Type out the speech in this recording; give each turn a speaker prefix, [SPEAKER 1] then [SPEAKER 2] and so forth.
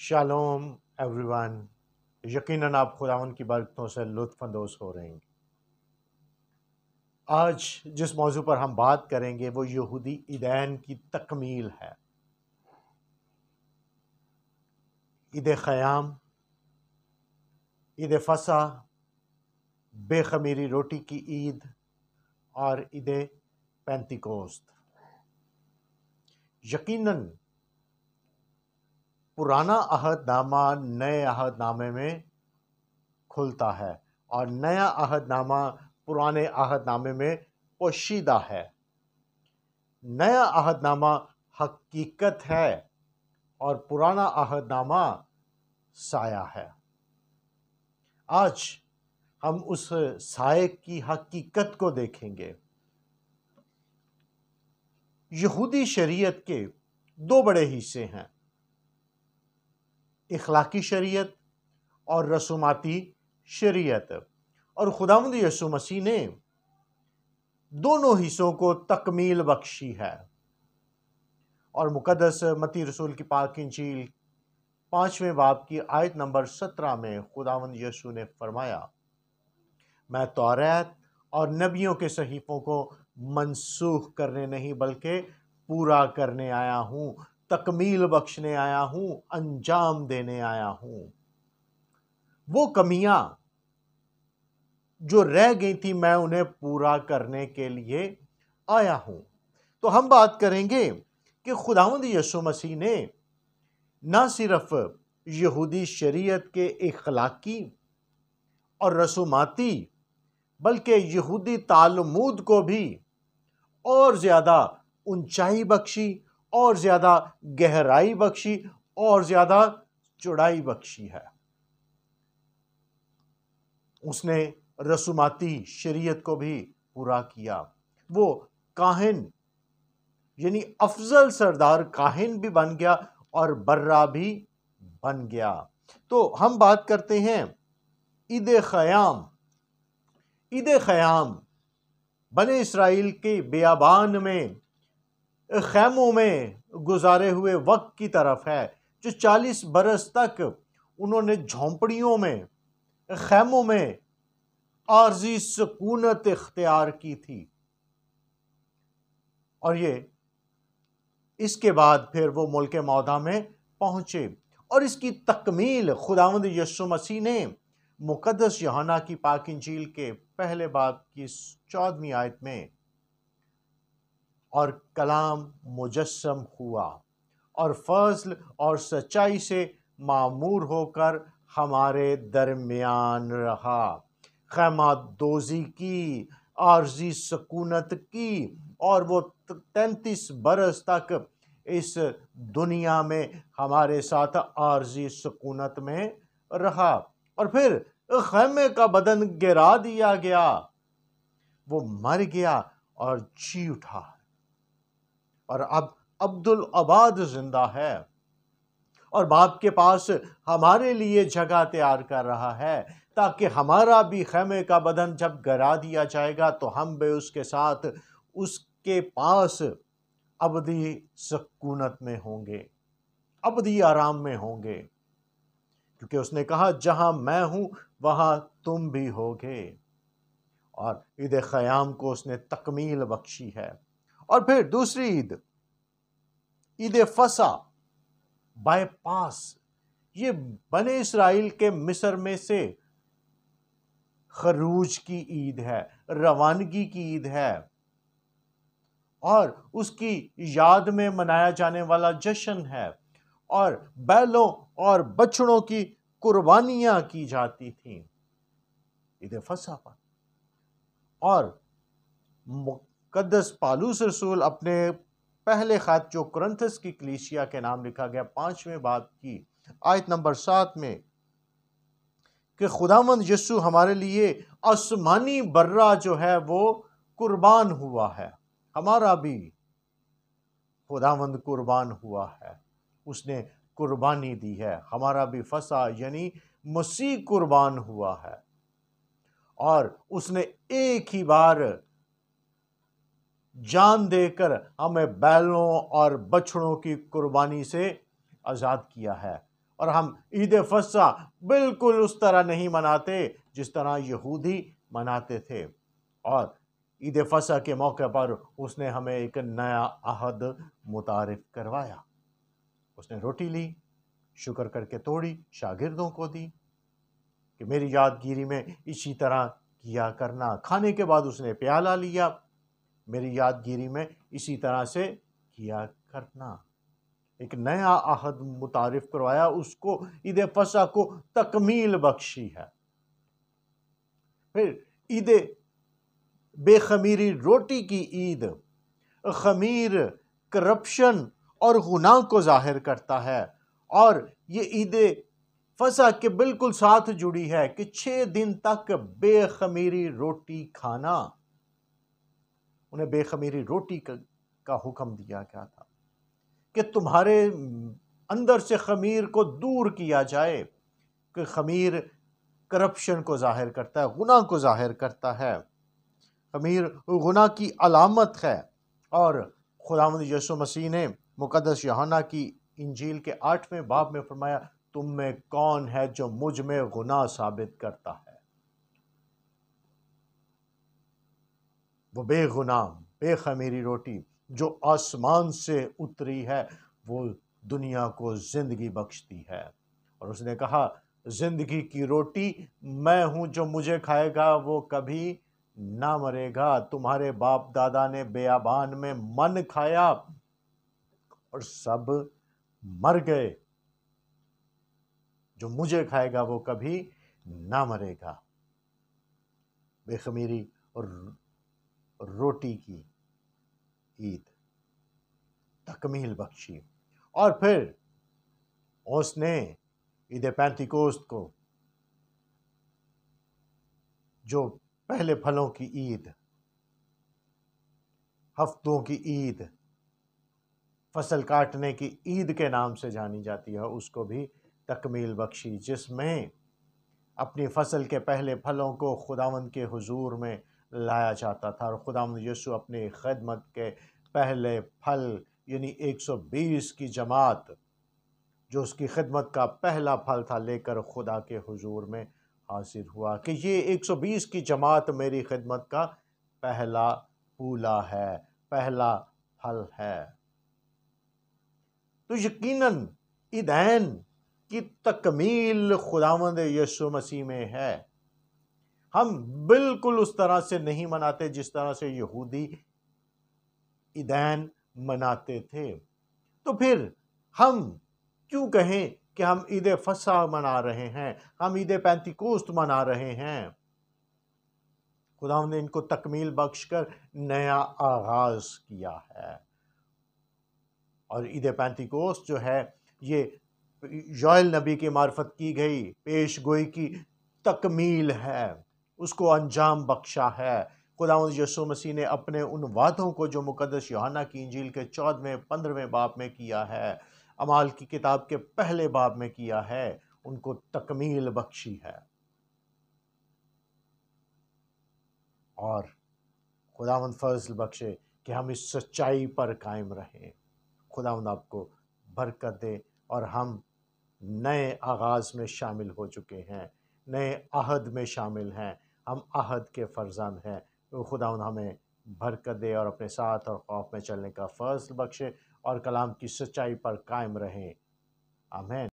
[SPEAKER 1] Shalom every one, یقیناً آپ خداوند کی برکتوں سے لطف اندوز ہو رہے ہیں۔ آج جس موضوع پر ہم بات کریں گے وہ یہودی عیدین کی تکمیل ہے۔ عید خیام، عید فصح، بے خمیری روٹی کی عید اور عید پینتیکوست۔ یقیناً پرانا عہد نامہ نئے عہد نامے میں کھلتا ہے اور نیا عہد نامہ پرانے عہد نامے میں پوشیدہ ہے۔ نیا عہد نامہ حقیقت ہے اور پرانا عہد نامہ سایہ ہے۔ آج ہم اس سائے کی حقیقت کو دیکھیں گے۔ یہودی شریعت کے دو بڑے حصے ہیں، اخلاقی شریعت اور رسوماتی شریعت، اور خداوند یسوع مسیح نے دونوں حصوں کو تکمیل بخشی ہے۔ اور مقدس متی رسول کی پاک انجیل 5ویں باب کی آیت نمبر 17 میں خداوند یسوع نے فرمایا، میں توریت اور نبیوں کے صحیفوں کو منسوخ کرنے نہیں بلکہ پورا کرنے آیا ہوں، تکمیل بخشنے آیا ہوں، انجام دینے آیا ہوں۔ وہ کمیاں جو رہ گئی تھی میں انہیں پورا کرنے کے لیے آیا ہوں۔ تو ہم بات کریں گے کہ خداوند یسوع مسیح نے نہ صرف یہودی شریعت کے اخلاقی اور رسوماتی بلکہ یہودی تعلیمات کو بھی اور زیادہ اونچائی بخشی، اور زیادہ گہرائی بخشی، اور زیادہ چوڑائی بخشی ہے۔ اس نے رسوماتی شریعت کو بھی پورا کیا۔ وہ کاہن یعنی افضل سردار کاہن بھی بن گیا اور برہ بھی بن گیا۔ تو ہم بات کرتے ہیں عید خیام۔ عید خیام بنی اسرائیل کے بیابان میں خیموں میں گزارے ہوئے وقت کی طرف ہے، جو 40 برس تک انہوں نے جھونپڑیوں میں، خیموں میں عارضی سکونت اختیار کی تھی۔ اور یہ اس کے بعد پھر وہ ملک موعودہ میں پہنچے، اور اس کی تکمیل خداوند یسوع مسیح نے مقدس یوحنا کی پاک انجیل کے پہلے باب کی 14ویں آیت میں، اور کلام مجسم ہوا اور فضل اور سچائی سے معمور ہو کر ہمارے درمیان رہا، خیمہ دوزی کی، عارضی سکونت کی، اور وہ 33 برس تک اس دنیا میں ہمارے ساتھ عارضی سکونت میں رہا۔ اور پھر خیمے کا بدن گرا دیا گیا، وہ مر گیا اور جی اٹھا، اور اب عبدالآباد زندہ ہے اور باپ کے پاس ہمارے لیے جگہ تیار کر رہا ہے، تاکہ ہمارا بھی خیمے کا بدن جب گرا دیا جائے گا تو ہم بھی اس کے ساتھ اس کے پاس ابدی سکونت میں ہوں گے، ابدی آرام میں ہوں گے، کیونکہ اس نے کہا جہاں میں ہوں وہاں تم بھی ہوگے۔ اور عید خیام کو اس نے تکمیل بخشی ہے۔ اور پھر دوسری عید، عید فصح، بائی پاس، یہ بنی اسرائیل کے مصر میں سے خروج کی عید ہے، روانگی کی عید ہے، اور اس کی یاد میں منایا جانے والا جشن ہے، اور بیلوں اور بچڑوں کی قربانیاں کی جاتی تھیں عید فصح پر۔ اور مقدس پالوس رسول اپنے پہلے خط جو کرنتھس کی کلیسیا کے نام لکھا گیا 5ویں باب کی آیت نمبر 7 میں، کہ خداوند یسوع ہمارے لیے آسمانی برہ جو ہے وہ قربان ہوا ہے، ہمارا بھی خداوند قربان ہوا ہے، اس نے قربانی دی ہے، ہمارا بھی فصح یعنی مسیح قربان ہوا ہے، اور اس نے ایک ہی بار جان دے کر ہمیں بیلوں اور بچڑوں کی قربانی سے آزاد کیا ہے، اور ہم عید فصح بالکل اس طرح نہیں مناتے جس طرح یہودی مناتے تھے۔ اور عید فصح کے موقع پر اس نے ہمیں ایک نیا عہد متعارف کروایا۔ اس نے روٹی لی، شکر کر کے توڑی، شاگردوں کو دی کہ میری یادگیری میں اسی طرح کیا کرنا۔ کھانے کے بعد اس نے پیالہ لیا، میری یادگیری میں اسی طرح سے کیا کرنا۔ ایک نیا عہد متعارف کروایا، اس کو عید فصح کو تکمیل بخشی ہے۔ پھر عید بے خمیری روٹی کی عید، خمیر کرپشن اور گناہ کو ظاہر کرتا ہے، اور یہ عید فصح کے بالکل ساتھ جڑی ہے کہ 6 دن تک بے خمیری روٹی کھانا۔ انہیں بے خمیری روٹی کا حکم دیا گیا تھا کہ تمہارے اندر سے خمیر کو دور کیا جائے، کہ خمیر کرپشن کو ظاہر کرتا ہے، گناہ کو ظاہر کرتا ہے۔ خمیر گناہ کی علامت ہے، اور خداوند یسوع مسیح نے مقدس یوحنا کی انجیل کے 8ویں باب میں فرمایا، تم میں کون ہے جو مجھ میں گناہ ثابت کرتا ہے؟ وہ بے گناہ بے خمیری روٹی جو آسمان سے اتری ہے، وہ دنیا کو زندگی بخشتی ہے۔ اور اس نے کہا، زندگی کی روٹی میں ہوں، جو مجھے کھائے گا وہ کبھی نہ مرے گا۔ تمہارے باپ دادا نے بیابان میں من کھایا اور سب مر گئے، جو مجھے کھائے گا وہ کبھی نہ مرے گا۔ بے خمیری اور روٹی کی عید تکمیل بخشی۔ اور پھر اس نے عید پینتیکوست کو، جو پہلے پھلوں کی عید، ہفتوں کی عید، فصل کاٹنے کی عید کے نام سے جانی جاتی ہے، اس کو بھی تکمیل بخشی، جس میں اپنی فصل کے پہلے پھلوں کو خداوند کے حضور میں لایا جاتا تھا، اور خداوند یسوع اپنی خدمت کے پہلے پھل یعنی 120 کی جماعت، جو اس کی خدمت کا پہلا پھل تھا، لے کر خدا کے حضور میں حاضر ہوا کہ یہ 120 کی جماعت میری خدمت کا پہلا پھولا ہے، پہلا پھل ہے۔ تو یقیناً عیدین کی تکمیل خداوند یسوع مسیح میں ہے۔ ہم بالکل اس طرح سے نہیں مناتے جس طرح سے یہودی عیدین مناتے تھے۔ تو پھر ہم کیوں کہیں کہ ہم عید فصح منا رہے ہیں، ہم عید پینتیکوست منا رہے ہیں؟ خداوند نے ان کو تکمیل بخش کر نیا آغاز کیا ہے۔ اور عید پینتیکوست جو ہے، یہ یوئیل نبی کی معرفت کی گئی پیش گوئی کی تکمیل ہے، اس کو انجام بخشا ہے۔ خداوند یسوع مسیح نے اپنے ان وعدوں کو جو مقدس یوحنا کی انجیل کے 14ویں 15ویں باب میں کیا ہے، اعمال کی کتاب کے پہلے باب میں کیا ہے، ان کو تکمیل بخشی ہے۔ اور خداوند فضل بخشے کہ ہم اس سچائی پر قائم رہیں۔ خداوند آپ کو برکت دے، اور ہم نئے آغاز میں شامل ہو چکے ہیں، نئے عہد میں شامل ہیں، ہم عہد کے فرزند ہیں۔ تو خداوند ہمیں برکت دے اور اپنے ساتھ اور خوف میں چلنے کا فضل بخشے، اور کلام کی سچائی پر قائم رہیں۔ آمین۔